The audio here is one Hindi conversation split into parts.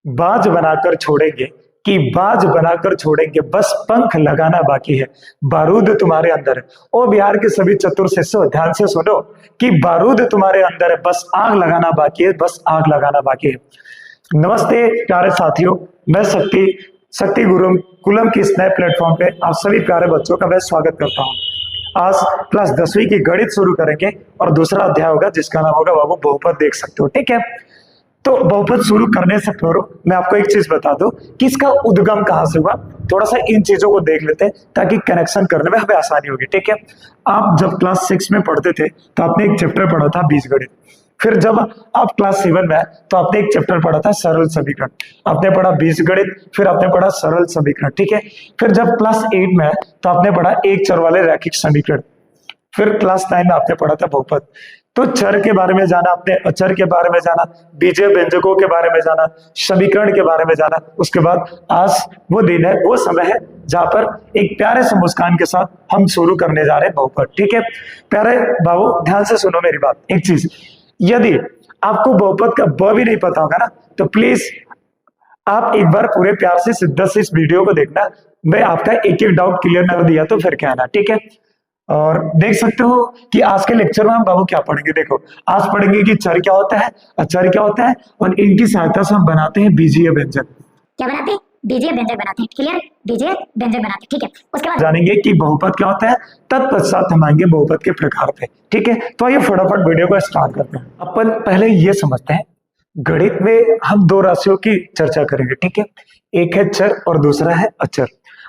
बाज बनाकर छोड़ेंगे कि बाज बनाकर छोड़ेंगे, बस पंख लगाना बाकी है, बारूद तुम्हारे अंदर है। ओ बिहार के सभी चतुर शिष्यों ध्यान से सुनो कि बारूद तुम्हारे अंदर है, बस आग लगाना बाकी है, बस आग लगाना बाकी है। नमस्ते प्यारे साथियों, मैं शक्ति शक्ति गुरुकुलम की इस नए प्लेटफॉर्म पे आप सभी प्यारे बच्चों का मैं स्वागत करता हूँ। आज क्लास 10वीं की गणित शुरू करेंगे और दूसरा अध्याय होगा जिसका नाम होगा बाबू बहुपद। देख सकते हो, ठीक है। तो बहुपद शुरू करने से पूर्व मैं आपको एक चीज बता दूं कि इसका उद्गम कहाँ से हुआ। थोड़ा सा इन चीजों को देख लेते हैं ताकि कनेक्शन करने में हमें आसानी होगी, ठीक है। आप जब क्लास 6 में पढ़ते थे तो आपने एक चैप्टर पढ़ा था बीजगणित। फिर जब आप क्लास 7 में आए तो आपने एक चैप्टर पढ़ा था सरल समीकरण। आपने पढ़ा बीजगणित, फिर आपने पढ़ा सरल समीकरण, ठीक है। फिर जब क्लास 8 में आए तो आपने पढ़ा एक चर वाले रैखिक समीकरण। फिर क्लास 9 में आपने पढ़ा था बहुपद। तो चर के बारे में जाना आपने, अचर के बारे में जाना, बीजीय व्यंजकों के बारे में जाना, समीकरण के बारे में जाना। उसके बाद आज वो दिन है, वो समय है जहां पर एक प्यारे से मुस्कान के साथ हम शुरू करने जा रहे हैं बहुपद, ठीक है। प्यारे बाबू ध्यान से सुनो मेरी बात। एक चीज, यदि आपको बहुपद का ब भी नहीं पता होगा ना तो प्लीज आप एक बार पूरे प्यार से शिद्दत से इस वीडियो को देखना। मैं आपका एक एक डाउट क्लियर कर दिया तो फिर क्या आना, ठीक है। और देख सकते हो कि आज के लेक्चर में हम बाबू क्या पढ़ेंगे। देखो, आज पढ़ेंगे कि चर क्या होता है, अचर क्या होता है, और इनकी सहायता से हम बनाते हैं बीजीय व्यंजक। क्या बनाते हैं? बीजीय व्यंजक बनाते हैं। क्लियर? बीजीय व्यंजक बनाते हैं, ठीक है। उसके बाद जानेंगे कि बहुपद क्या होता है, तत्पश्चात हम आएंगे बहुपद के प्रकार पे, ठीक है। तो आइए फटाफट वीडियो को स्टार्ट करते हैं। अपन पहले ये समझते हैं, गणित में हम दो राशियों की चर्चा करेंगे, ठीक है। एक है चर और दूसरा है अचर।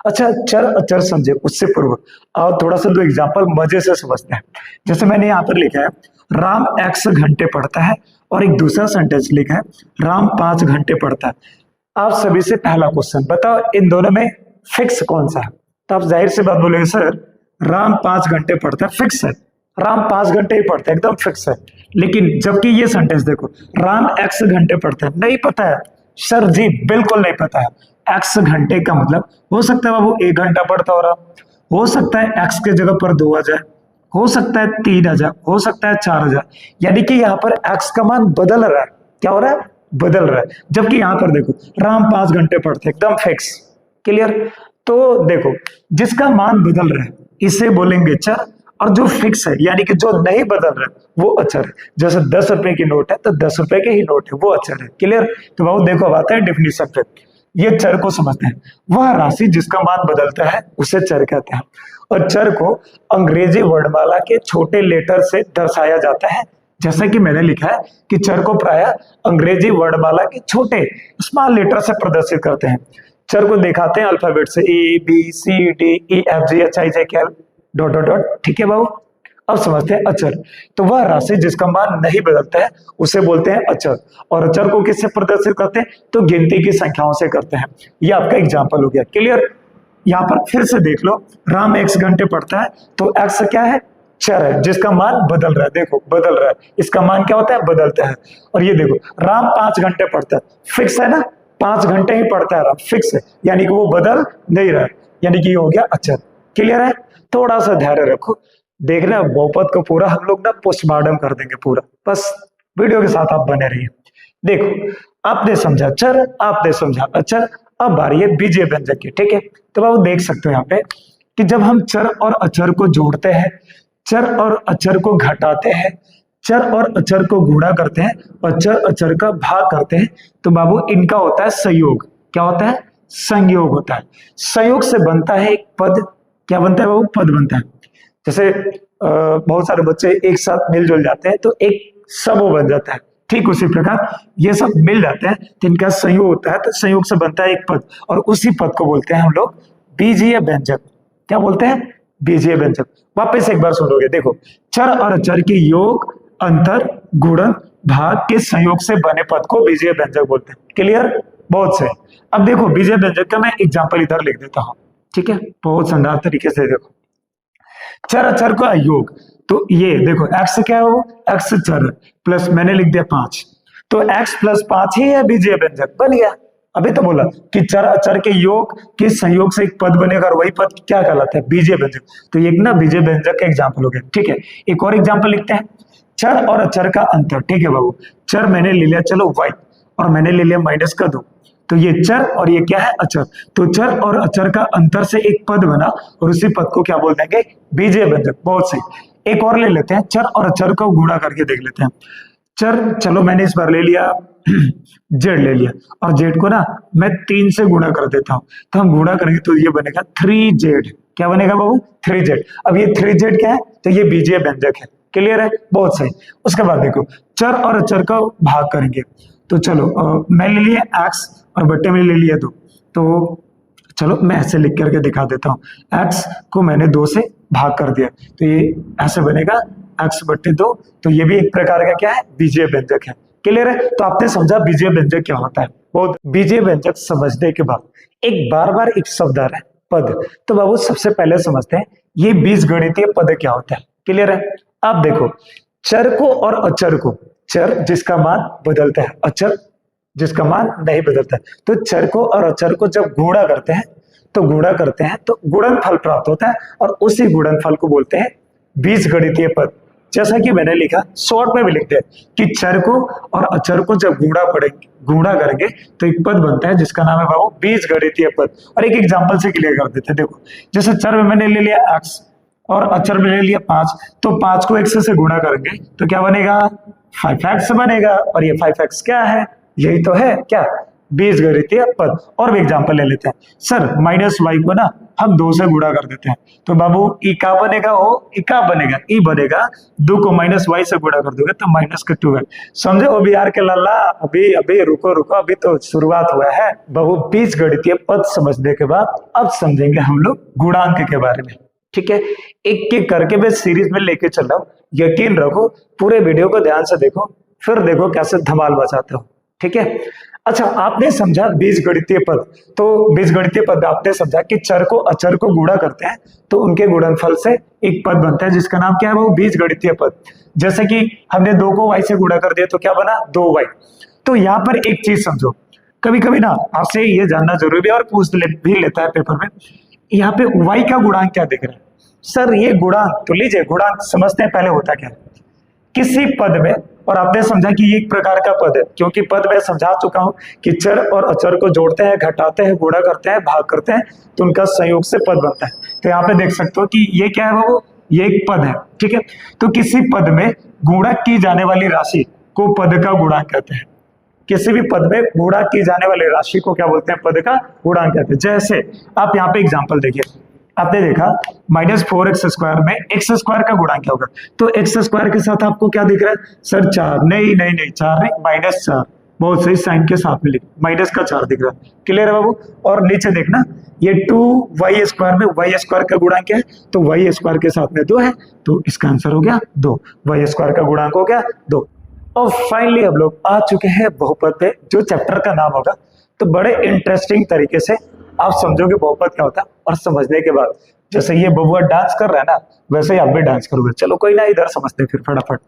अच्छा, चर अचर समझे उससे पूर्व और थोड़ा सा दो एग्जांपल मजे से समझते हैं। जैसे मैंने यहाँ पर लिखा है राम x घंटे पढ़ता है, और एक दूसरा सेंटेंस लिखा है राम 5 घंटे पढ़ता है। आप सभी से पहला क्वेश्चन बताओ, इन दोनों में फिक्स कौन सा है। तो आप जाहिर सी बात बोलेंगे सर राम 5 घंटे पढ़ता है, फिक्स है, राम 5 घंटे ही पढ़ता है, एकदम फिक्स है। लेकिन जबकि ये सेंटेंस देखो, राम x घंटे पढ़ता है, नहीं पता है सर जी, बिल्कुल नहीं पता है। x घंटे का मतलब हो सकता है बाबू 1 घंटा पढ़ता हो रहा, हो सकता है x के जगह पर 2 आ जाए, हो सकता है 3 आ जाए, हो सकता है 4 आ जाए। यानी कि यहाँ पर x का मान बदल रहा है। क्या हो रहा है? बदल रहा है। जबकि यहाँ पर देखो राम 5 घंटे पढ़ते, एकदम फिक्स। क्लियर? तो देखो, जिसका मान बदल रहा है इसे बोलेंगे चर, और जो फिक्स है यानी कि जो नहीं बदल रहा है वो अचर है। जैसे 10 रुपए की नोट है तो 10 रुपए के ही नोट है, वो अचर है। क्लियर? तो बाबू देखो अब आता है डिफिनीशन पे। ये चर को समझते हैं, वह राशि जिसका मान बदलता है उसे चर कहते हैं। और चर को अंग्रेजी वर्णमाला के छोटे लेटर से दर्शाया जाता है। जैसा कि मैंने लिखा है कि चर को प्राय अंग्रेजी वर्णमाला के छोटे स्मॉल लेटर से प्रदर्शित करते हैं। चर को दिखाते हैं अल्फाबेट से ABCDEFGHIJK डॉट डॉट डॉट, ठीक है बाबू। अब समझते हैं अचर। तो वह राशि जिसका मान नहीं बदलता है उसे बोलते हैं अचर। और अचर को किससे प्रदर्शित करते हैं? तो गिनती की संख्याओं से करते हैं। ये आपका एग्जाम्पल हो गया। क्लियर? यहाँ पर फिर से देख लो, राम x घंटे पढ़ता है तो x क्या है? चर है जिसका मान बदल रहा है। देखो बदल रहा है, इसका मान क्या होता है? बदलता है। और ये देखो राम 5 घंटे पढ़ता है, फिक्स है ना, 5 घंटे ही पढ़ता है राम, फिक्स है, यानी कि वो बदल नहीं रहा है, यानी कि ये हो गया अचर। क्लियर है? थोड़ा सा धैर्य रखो, देखना बहुपद को पूरा हम लोग ना पोस्टमार्टम कर देंगे पूरा, बस वीडियो के साथ आप बने रहिए। देखो आपने समझा चर, आपने समझा अचर, अब बारी है बीजीय व्यंजक की, ठीक है। तो आप देख सकते हो यहाँ पे कि जब हम चर और अचर को जोड़ते हैं, चर और अचर को घटाते हैं, चर और अचर को गुणा करते हैं और चर अचर का भाग करते हैं, तो बाबू इनका होता है संयोग। क्या होता है? संयोग होता है। संयोग से बनता है एक पद। क्या बनता है बाबू? पद बनता है। जैसे बहुत सारे बच्चे एक साथ मिलजुल जाते हैं तो एक समूह बन जाता है, ठीक उसी प्रकार ये सब मिल जाते हैं तो इनका संयोग होता है, तो संयोग से बनता है एक पद, और उसी पद को बोलते हैं हम लोग बीजीय व्यंजक। क्या बोलते हैं? बीजीय व्यंजक। वापस एक बार सुनोगे, देखो चर और अचर के योग, अंतर, गुणन, भाग के संयोग से बने पद को बीजीय व्यंजक बोलते हैं। क्लियर? बहुत से। अब देखो बीजीय व्यंजक का मैं एग्जाम्पल इधर लिख देता हूँ, ठीक है, बहुत शानदार तरीके से। देखो चर अचर का योग, तो ये देखो x क्या है? वो x चर प्लस मैंने लिख दिया 5, तो x प्लस 5 ही है बीजीय व्यंजक, बन गया। अभी तो बोला कि चर अचर के योग के संयोग से एक पद बनेगा और वही पद क्या कहलाता है? बीजीय व्यंजक। तो एक ना बीजीय व्यंजक का एग्जाम्पल हो गया, ठीक है। एक और एग्जाम्पल लिखते हैं, चर और अचर का अंतर, ठीक है बाबू। चर मैंने ले लिया चलो y, और मैंने ले लिया माइनस का 2, तो ये चर और ये क्या है, अचर। तो चर और अचर का अंतर से एक पद बना और उसी पद को क्या बोल देंगे, बीजीय व्यंजक। बहुत सही। एक और ले लेते हैं, चर और अचर को गुणा करके देख लेते हैं। चर, चलो मैंने इस बार ले लिया जेड ले लिया, और जेड को ना मैं 3 से गुणा कर देता हूं, तो हम गुणा करेंगे तो ये बनेगा 3z। क्या बनेगा बाबू, 3z। अब ये 3z क्या है, तो ये बीजीय व्यंजक है। क्लियर है, बहुत सही। उसके बाद देखो चर और अचर का भाग करेंगे, तो चलो मैं ले लिया x और बट्टे में ले लिया 2, तो चलो मैं ऐसे लिख करके दिखा देता हूँ। x को मैंने 2 से भाग कर दिया, तो ये ऐसे बनेगा x बट्टे 2, तो ये भी एक प्रकार का क्या है, बीजीय व्यंजक है। क्लियर है, तो आपने समझा बीजीय व्यंजक क्या होता है। बहुत बीजीय व्यंजक समझने के बाद एक बार बार एक शब्द आ रहा है, पद। तो बाबू सबसे पहले समझते हैं ये बीजगणितीय पद क्या होता है। क्लियर है, आप देखो चर को और अचर को, चर जिसका मान बदलता है, अचर जिसका मान नहीं बदलता है, तो चर को और अचर को जब गुणा करते हैं तो गुणनफल प्राप्त होता है, और उसी गुणनफल को बोलते हैं बीजगणितीय पद। जैसा कि मैंने लिखा, शॉर्ट में भी लिखते हैं कि चर को और अचर को जब गुणा करेंगे तो एक पद बनता है जिसका नाम है बाबू बीजगणितीय पद। और एक एग्जांपल से क्लियर कर देते हैं। देखो जैसे चर में मैंने ले लिया x और अचर में ले लिया 5, तो 5 को x से गुणा करेंगे तो क्या बनेगा, 5x बनेगा। और ये 5x क्या है, यही तो है क्या, बीजगणितीय पद। और भी एग्जांपल ले लेते हैं। सर माइनस वाई को ना हम 2 से गुणा कर देते हैं, तो बाबू ई का बनेगा, ई का बनेगा, ई बनेगा 2 को माइनस वाई से गुणा कर दोगे तो माइनस का 2 है। समझे ओ बिहार के लल्ला, अभी रुको अभी तो शुरुआत हुआ है। बाबू बीजगणितीय पद समझने के बाद अब समझेंगे हम लोग गुणांक के बारे में। ठीक है, एक एक करके मैं सीरीज में लेके चल रहा हूँ, यकीन रखो पूरे वीडियो को ध्यान से देखो, फिर देखो कैसे धमाल मचाते हो। ठीक है, अच्छा आपने समझा बीजगणितीय पद, तो बीजगणितीय पद आपने समझा कि चर को अचर को गुणा करते हैं तो उनके गुणनफल से एक पद बनता है जिसका नाम क्या है, वो बीजगणितीय पद। जैसे कि हमने 2 को y से गुणा कर दिया तो क्या बना, 2y। तो यहाँ पर एक चीज समझो, कभी कभी ना आपसे ये जानना जरूरी है और भी लेता है पेपर में, यहाँ पे y का गुणांक क्या दिख रहा है। सर ये गुणांक, तो लीजिए गुणांक समझते हैं पहले होता क्या है। किसी पद में, और आपने समझा कि ये एक प्रकार का पद है, क्योंकि पद मैं समझा चुका हूं कि चर और अचर को जोड़ते हैं, घटाते हैं, गुणा करते हैं, भाग करते हैं, तो उनका संयोग से पद बनता है। तो यहाँ पे देख सकते हो कि ये क्या है बाबू, ये एक पद है। ठीक है, तो किसी पद में गुणा की जाने वाली राशि को पद का गुणांक कहते हैं। किसी भी पद में गुणा की जाने वाली राशि को क्या बोलते हैं, पद का गुणांक कहते हैं। जैसे आप यहाँ पे एग्जाम्पल देखिए, आपने देखा -4x² में x² का गुणांक क्या होगा, तो x² के साथ आपको क्या दिख रहा है, सर 4, नहीं 4 नहीं, -4। बहुत सही, साइन के साथ में लिख, माइनस का 4 दिख रहा है। क्लियर है बाबू। और नीचे देखना ये 2y² में y² का गुणांक क्या है, तो y² के साथ में 2 है, तो इसका आंसर हो गया 2, y² का गुणांक हो गया 2। और फाइनली हम लोग आ चुके हैं बहुपद पे, जो चैप्टर का नाम होगा। तो बड़े इंटरेस्टिंग तरीके से आप समझोगे बहुपद क्या होता है, और समझने के बाद जैसे ये बबुआ डांस कर रहा है ना, वैसे ही आप भी डांस करोगे। चलो कोई ना, इधर समझते फिर फटाफट।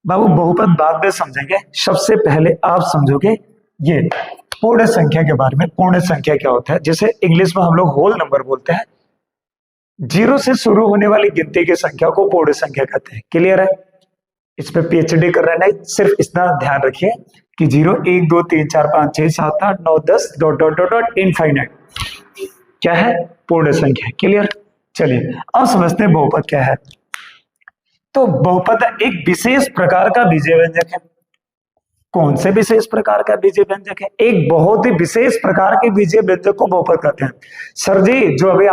बाबू बहुपद बाद में समझेंगे, सबसे पहले आप समझोगे ये पूर्ण संख्या के बारे में। पूर्ण संख्या क्या होता है, जिसे इंग्लिश में हम लोग होल नंबर बोलते हैं। 0 से शुरू होने वाली गिनती की संख्या को पूर्ण संख्या कहते हैं। क्लियर है, इस पे PhD कर रहे हैं, नहीं सिर्फ इतना ध्यान रखिए कि 0 1 2 3 4 5 6 7 8 9 10 डॉट इनफाइनाइट क्या है, पूर्ण संख्या। क्लियर, चलिए अब समझते हैं बहुपद क्या है। तो बहुपद एक विशेष प्रकार का बीजीय व्यंजक है। कौन से विशेष प्रकार का बीजीय व्यंजक है, एक बहुत ही विशेष प्रकार के बीजीय व्यंजक को बहुपद कहते हैं। सर जी जो अभी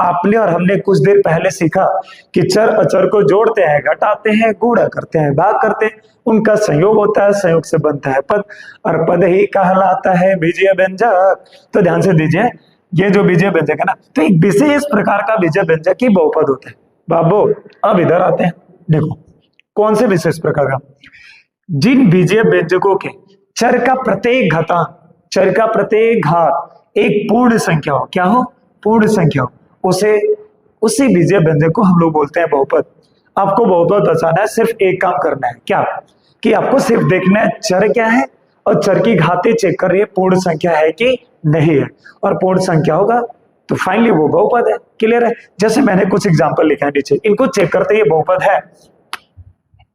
आपने और हमने कुछ देर पहले सीखा कि चर अचर को जोड़ते हैं, घटाते हैं, गुणा करते हैं, भाग करते हैं, उनका संयोग होता है, संयोग से बनता है पद, और पद ही कहलाता है बीजीय व्यंजक। तो ध्यान से दीजिए, ये जो बीजीय व्यंजक है ना, तो एक विशेष प्रकार का बीजीय व्यंजक ही बहुपद होता है। बाबू अब इधर आते हैं, देखो कौन से विशेष प्रकार का, जिन बीजीय व्यंजकों के चर का प्रत्येक घातांक, चर का प्रत्येक घात एक पूर्ण संख्या हो, क्या हो, पूर्ण संख्या हो, उसी बीजीय व्यंजक को हम लोग बोलते हैं बहुपद। आपको बहुपद बचाना है, सिर्फ एक काम करना है, क्या कि आपको सिर्फ देखना है चर क्या है और चर की घातें चेक कर रही है पूर्ण संख्या है कि नहीं है, और पूर्ण संख्या होगा तो फाइनली वो बहुपद है। क्लियर है, जैसे मैंने कुछ एग्जांपल लिखा है नीचे, इनको चेक करते ये बहुपद है।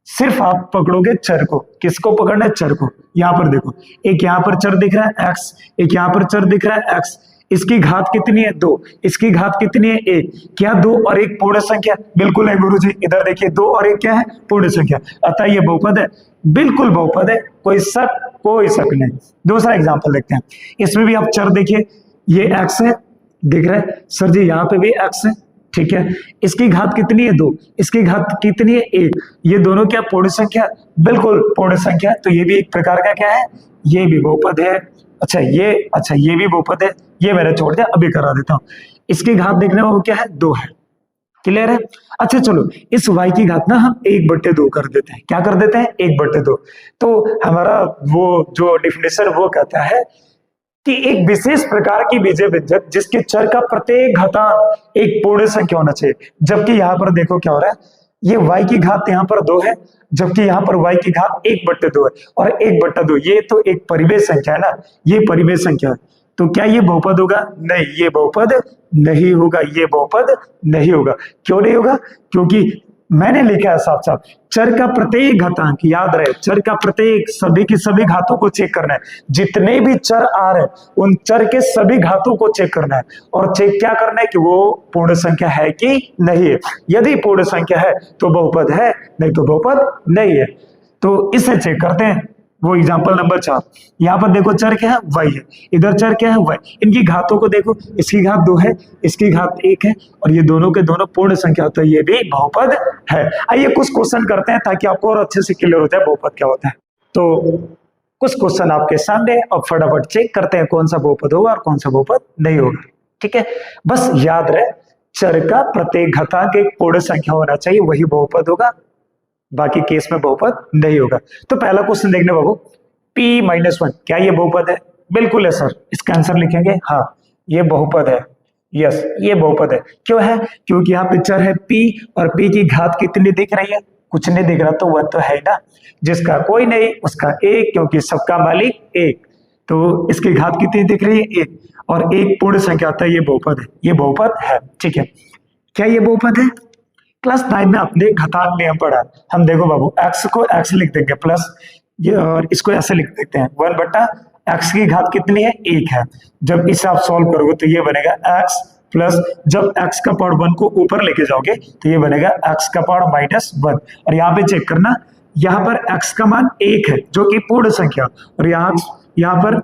सिर्फ आप पकड़ोगे चर को। किसको पकड़ना है? चर को। यहां पर देखो, एक यहां पर चर दिख रहा है x, एक यहां पर चर दिख रहा है x। इसकी घात कितनी है? 2। इसकी घात कितनी है? 1। क्या 2 और 1 पूर्ण संख्या? बिल्कुल है गुरुजी। इधर देखिए 2 और 1 क्या है? पूर्ण संख्या। अतः ये बहुपद है, बिल्कुल बहुपद है, कोई शक नहीं। दूसरा एग्जांपल देखते हैं। इसमें भी आप चर देखिए, ये x है, दिख रहा है सर जी, यहाँ पे भी x है, ठीक है। इसकी घात कितनी है? 2। इसकी घात कितनी है? 1। ये दोनों क्या पूर्ण संख्या? बिल्कुल पूर्ण संख्या। तो ये भी एक प्रकार का क्या है? ये भी बहुपद है। अच्छा ये भी बहुपद है। ये मैंने छोड़ दिया, अभी करा देता हूँ। इसकी घात देखने में वो क्या है? 2 है। क्लियर है? अच्छा चलो, इस y की घात ना हम 1/2 कर देते हैं। क्या कर देते हैं? 1/2। तो हमारा वो जो डिफिनेशन वो कहता है कि एक विशेष प्रकार की बीजीय व्यंजक जिसके चर का प्रत्येक घातांक एक पूर्ण संख्या होना चाहिए। जबकि यहाँ पर देखो क्या हो रहा है, ये y की घात यहाँ पर 2 है, जबकि यहाँ पर y की घात 1/2 है। और 1/2 ये तो एक परिमेय संख्या है ना, ये परिमेय संख्या है। तो क्या ये बहुपद होगा? नहीं, ये बहुपद नहीं होगा, ये बहुपद नहीं होगा। क्यों नहीं होगा? क्योंकि मैंने लिखा है साफ साफ, चर का प्रत्येक घातांक, याद रहे, चर का प्रत्येक, सभी की सभी घातों को चेक करना है। जितने भी चर आ रहे हैं उन चर के सभी घातों को चेक करना है। और चेक क्या करना है? कि वो पूर्ण संख्या है कि नहीं है। यदि पूर्ण संख्या है तो बहुपद है, नहीं तो बहुपद नहीं है। तो इसे चेक करते हैं। वो एग्जांपल नंबर 4, यहाँ पर देखो चर क्या है? y है। इधर चर क्या है? y। इनकी घातों को देखो, इसकी घात 2 है, इसकी घात 1 है, और ये दोनों के दोनों पूर्ण संख्या होता है, ये भी बहुपद है। आइए कुछ क्वेश्चन करते हैं ताकि आपको और अच्छे से क्लियर हो जाए बहुपद क्या होता है। तो कुछ क्वेश्चन आपके सामने, अब फटाफट चेक करते हैं कौन सा बहुपद होगा और कौन सा बहुपद नहीं होगा। ठीक है, बस याद रहे, चर का प्रत्येक घातांक एक पूर्ण संख्या होना चाहिए, वही बहुपद होगा, बाकी केस में बहुपद नहीं होगा। तो पहला क्वेश्चन देखने बाबू, p-1 क्या ये बहुपद है? बिल्कुल है सर। इसका आंसर लिखेंगे हाँ, ये बहुपद है। यस, ये बहुपद है। क्यों है? क्योंकि यहाँ पे चर है p और p की घात कितनी दिख रही है? कुछ नहीं दिख रहा, तो वह तो है ना, जिसका कोई नहीं उसका 1, क्योंकि सबका मालिक 1। तो इसकी घात कितनी दिख रही है? 1। और 1 पूर्ण संख्या होता है, ये बहुपद है, ये बहुपद है। ठीक है, क्या ये बहुपद है? क्लास 9 में आपने घातांक नियम पढ़ा। हम देखो बाबू, x को x लिख देंगे प्लस ये, और इसको ऐसे लिख देते हैं 1/x की घात कितनी है? 1 है। जब इसे आप सॉल्व करोगे तो ये बनेगा x प्लस, जब x का पावर 1 को ऊपर लेके जाओगे तो ये बनेगा x का पावर -1। और यहाँ पे चेक करना, यहाँ पर x का मान 1 है जो कि पूर्ण संख्या, और यहाँ पर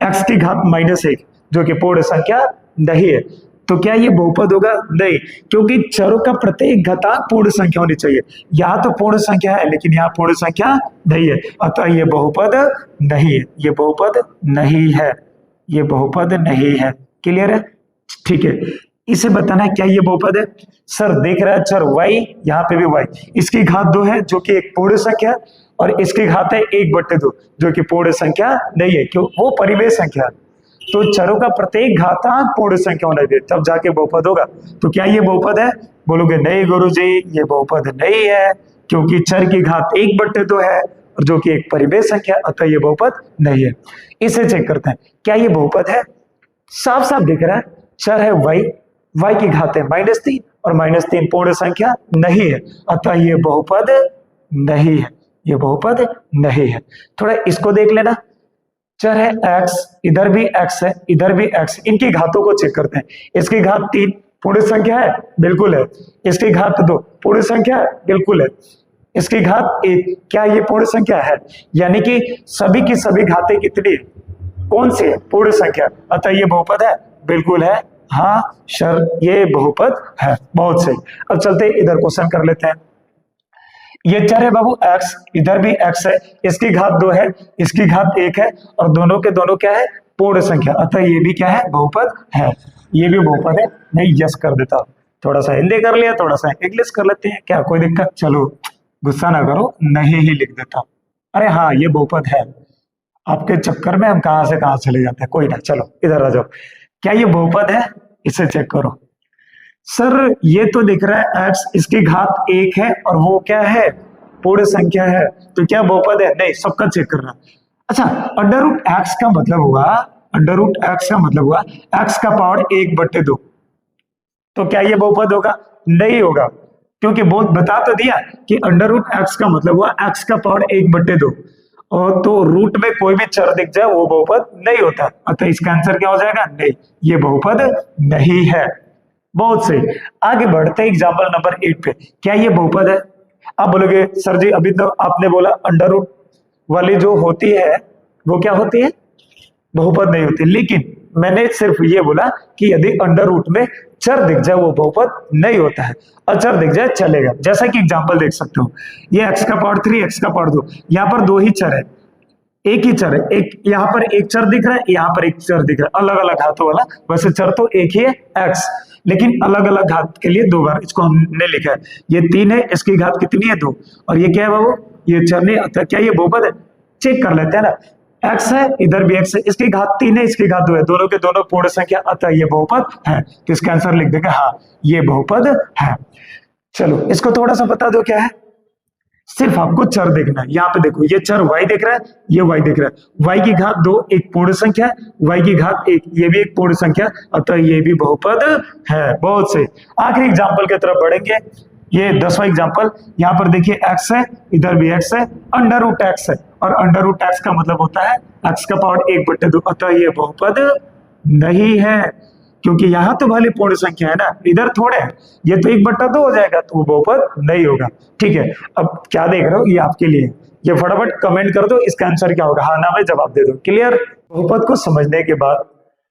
x की घात -1 जो कि पूर्ण संख्या नहीं है। तो क्या ये बहुपद होगा? नहीं, क्योंकि चरों का प्रत्येक घातांक पूर्ण संख्या होनी चाहिए। यहाँ तो पूर्ण संख्या है लेकिन यहाँ पूर्ण संख्या नहीं है, अतः ये बहुपद नहीं है, ये बहुपद नहीं है, ये बहुपद नहीं है। क्लियर है? ठीक है, इसे बताना है क्या ये बहुपद है। सर देख रहा है चर y, यहाँ पे भी y, इसकी घात 2 है जो कि एक पूर्ण संख्या, और इसकी घात है 1/2 जो कि पूर्ण संख्या नहीं है, क्यों? वो परिमेय संख्या है। तो चरों का प्रत्येक घातांक पूर्ण संख्या होना चाहिए, तब जाके बहुपद होगा। तो क्या ये बहुपद है? बोलोगे नहीं गुरुजी, ये बहुपद नहीं है, क्योंकि चर की घात 1/2 है और जो कि एक परिमेय संख्या, अतः ये बहुपद नहीं है। इसे चेक करते हैं, क्या ये बहुपद है? साफ साफ दिख रहा है, चर है y की घात है -3 और -3 पूर्ण संख्या नहीं है, अतः ये बहुपद नहीं है, ये बहुपद नहीं है। थोड़ा इसको देख लेना, चर है x, इधर भी x है, इधर भी x, इनकी घातों को चेक करते हैं। इसकी घात 3 पूर्ण संख्या है? बिल्कुल है। इसकी घात 2 पूर्ण संख्या है? बिल्कुल है। इसकी घात 1, क्या ये पूर्ण संख्या है? यानी कि सभी की सभी घातें कितनी है? कौन सी है? पूर्ण संख्या, अतः ये बहुपद है? बिल्कुल है। हाँ सर, ये बहुपद है। बहुत सही। अब चलते इधर क्वेश्चन कर लेते हैं। ये चर है बाबू x, इधर भी x है, इसकी घात 2 है, इसकी घात 1 है, और दोनों के दोनों क्या है? पूर्ण संख्या, अतः ये भी क्या है? बहुपद है। ये भी बहुपद है। मैं यस कर देता हूँ, थोड़ा सा हिंदी कर लिया, थोड़ा सा इंग्लिश कर लेते हैं, क्या कोई दिक्कत? चलो गुस्सा ना करो, नहीं ही लिख देता हूँ। अरे हाँ, ये बहुपद है। आपके चक्कर में हम कहाँ से कहाँ चले जाते हैं, कोई ना, चलो इधर आ जाओ। क्या ये बहुपद है? इसे चेक करो। सर ये तो दिख रहा है x, इसकी घात 1 है, और वो क्या है? पूर्ण संख्या है, तो क्या बहुपद है? नहीं, सबका चेक करना। अच्छा, √x का मतलब हुआ, √x का मतलब हुआ x का पावर 1/2, तो क्या ये बहुपद होगा? नहीं होगा। क्योंकि बहुत बता तो दिया कि अंडर रूट एक्स का मतलब हुआ एक्स का पावर 1/2, और तो रूट में कोई भी चर दिख जाए वो बहुपद नहीं होता, अतः इसका आंसर क्या हो जाएगा? नहीं, ये बहुपद नहीं है। बहुत सही, आगे बढ़ते हैं एग्जाम्पल नंबर 8 पे। क्या ये बहुपद है? आप बोलोगे सर जी अभी तो आपने बोला अंडर रूट वाली जो होती है वो क्या होती है? बहुपद नहीं होती, लेकिन मैंने सिर्फ ये बोला कि यदि अंडर रूट में चर दिख जाए वो बहुपद नहीं होता है, अचर दिख जाए चलेगा। जैसा कि एग्जांपल देख सकते हो, ये x का पावर 3 x का पावर 2, यहाँ पर दो ही चर है, एक ही चर है, एक यहाँ पर एक चर दिख रहा है, यहाँ पर एक चर दिख रहा है, अलग अलग घातों वाला। वैसे चर तो एक ही है x, लेकिन अलग अलग घात के लिए दो बार इसको हमने लिखा है। ये 3 है, इसकी घात कितनी है? 2, और ये क्या है बाबू? ये चर नहीं आता। क्या ये बहुपद है? चेक कर लेते हैं ना, x है, इधर भी x है, इसकी घात 3 है, इसकी घात 2 है, दोनों के दोनों पूर्ण संख्या, अतः ये बहुपद है। तो इसका आंसर लिख देंगे हाँ ये बहुपद है। चलो इसको थोड़ा सा बता दो क्या है। सिर्फ आपको चर देखना है, यहाँ पे देखो ये चर y दिख रहा है, ये y दिख रहा है, y की घात 2 एक पूर्ण संख्या है, y की घात 1 ये भी एक पूर्ण संख्या, अतः ये भी बहुपद है। बहुत से आखिरी एग्जाम्पल की तरफ बढ़ेंगे। ये 10वां एग्जाम्पल, यहाँ पर देखिए x है, इधर भी x है, अंडर रूट x है, और अंडर रूट x का मतलब होता है x का पावर 1/2, अतः ये बहुपद नहीं है, क्योंकि यहाँ तो भले पूर्ण संख्या है ना, इधर थोड़े है, ये तो 1/2 हो जाएगा, तो वो बहुपद नहीं होगा। ठीक है, अब क्या देख रहे हो ये आपके लिए, ये फटाफट कमेंट कर दो इसका आंसर क्या होगा, हाँ ना में जवाब दे दो। क्लियर? बहुपद को समझने के बाद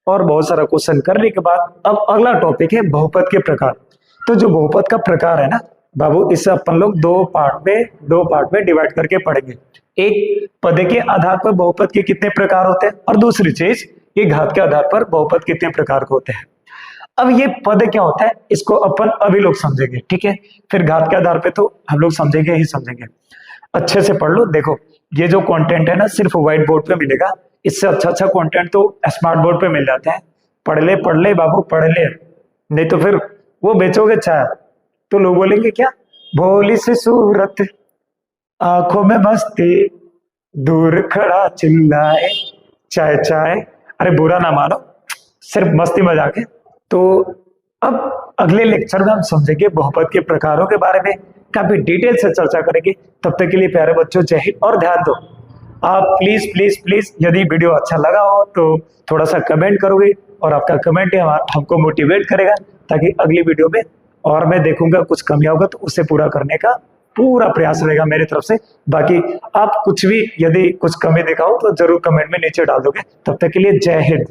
और बहुत सारा क्वेश्चन करने के बाद अब अगला टॉपिक है बहुपद के प्रकार। तो जो बहुपद का प्रकार है ना बाबू, इसे अपन लोग दो पार्ट में डिवाइड करके पढ़ेंगे। एक, पद के आधार पर बहुपद के कितने प्रकार होते हैं, और दूसरी चीज ये घात के आधार पर बहुपद कितने प्रकार के होते हैं। अब ये पद क्या होता है इसको अपन अभी लोग समझेंगे, ठीक है, फिर घात के आधार पे तो हम लोग समझेंगे ही समझेंगे। अच्छे से पढ़ लो। देखो ये जो कंटेंट है ना सिर्फ व्हाइट बोर्ड पे मिलेगा, इससे अच्छा कंटेंट तो स्मार्ट बोर्ड पे मिल जाता है। पढ़ ले बाबू पढ़ ले, नहीं तो फिर वो बेचोगे चाय तो लोग बोलेंगे क्या, भोली सी सूरत आंखों में मस्ती, दूर खड़ा चिल्लाए चाय चाय। अरे बुरा ना मानो, सिर्फ मस्ती मजाक है। तो अब अगले लेक्चर में हम समझेंगे बहुपद के प्रकारों के बारे में, काफी डिटेल से चर्चा करेंगे। तब तक के लिए प्यारे बच्चों जय हिंद, और ध्यान दो आप प्लीज प्लीज प्लीज यदि वीडियो अच्छा लगा हो तो थोड़ा सा कमेंट करोगे, और आपका कमेंट हमको मोटिवेट करेगा, ताकि अगली वीडियो में और मैं देखूंगा कुछ कमियां होगा तो उसे पूरा करने का पूरा प्रयास रहेगा मेरी तरफ से। बाकी आप कुछ भी यदि कुछ कमी दिखाओ तो जरूर कमेंट में नीचे डाल दोगे। तब तक के लिए जय हिंद।